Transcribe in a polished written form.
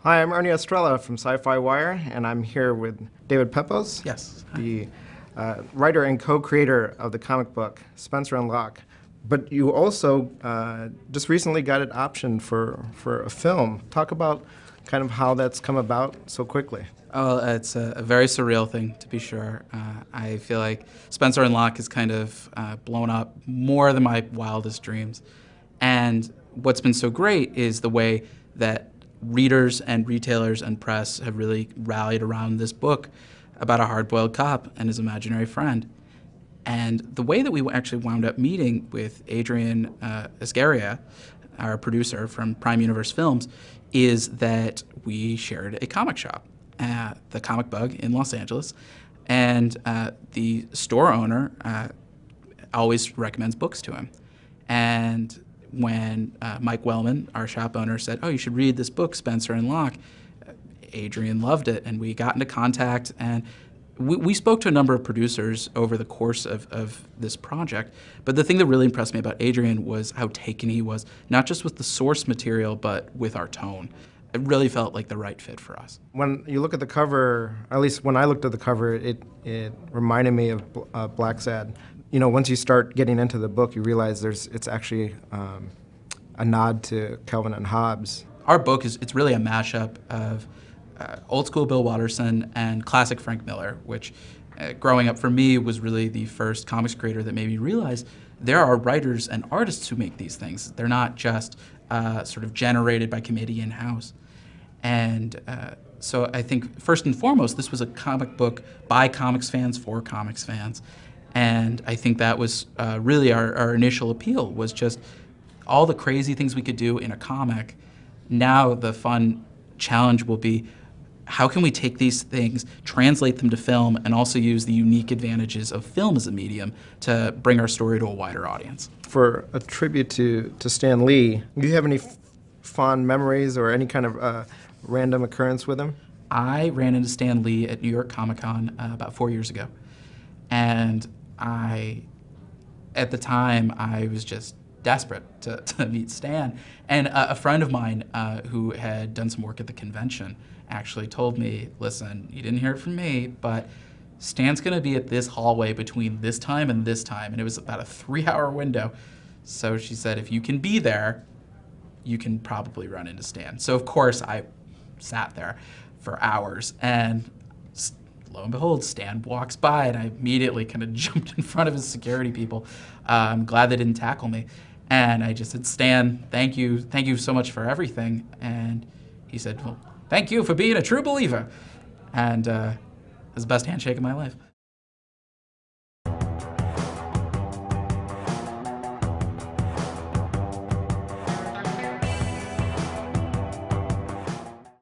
Hi, I'm Ernie Estrella from SYFY WIRE, and I'm here with David Pepose, Yes. the writer and co-creator of the comic book Spencer and Locke. But you also just recently got it optioned for a film. Talk about kind of how that's come about so quickly. Oh, it's a very surreal thing, to be sure. I feel like Spencer and Locke has kind of blown up more than my wildest dreams. And what's been so great is the way that readers and retailers and press have really rallied around this book about a hard-boiled cop and his imaginary friend. And the way that we actually wound up meeting with Adrian Esgaria, our producer from Prime Universe Films, is that we shared a comic shop at the Comic Bug in Los Angeles, and the store owner always recommends books to him. And when Mike Wellman, our shop owner, said, "Oh, you should read this book, Spencer and Locke," Adrian loved it, and we got into contact, and we spoke to a number of producers over the course of this project. But the thing that really impressed me about Adrian was how taken he was, not just with the source material, but with our tone. It really felt like the right fit for us. When you look at the cover, at least when I looked at the cover, it reminded me of Black Sad. You know, once you start getting into the book, you realize it's actually a nod to Calvin and Hobbes. Our book it's really a mashup of old school Bill Watterson and classic Frank Miller, which growing up for me was really the first comics creator that made me realize there are writers and artists who make these things. They're not just sort of generated by committee in-house. And so I think first and foremost, this was a comic book by comics fans for comics fans. And I think that was really our initial appeal, was just all the crazy things we could do in a comic. Now the fun challenge will be, how can we take these things, translate them to film, and also use the unique advantages of film as a medium to bring our story to a wider audience? For a tribute to Stan Lee, do you have any fond memories or any kind of random occurrence with him? I ran into Stan Lee at New York Comic Con about 4 years ago. And at the time, I was just desperate to meet Stan. And a friend of mine who had done some work at the convention actually told me, "Listen, you didn't hear it from me, but Stan's gonna be at this hallway between this time and this time." And it was about a 3-hour window. So she said, "If you can be there, you can probably run into Stan." So of course I sat there for hours, and lo and behold, Stan walks by, and I immediately kind of jumped in front of his security people. I'm glad they didn't tackle me. And I just said, "Stan, thank you so much for everything." And he said, "Well, thank you for being a true believer." And it was the best handshake of my life.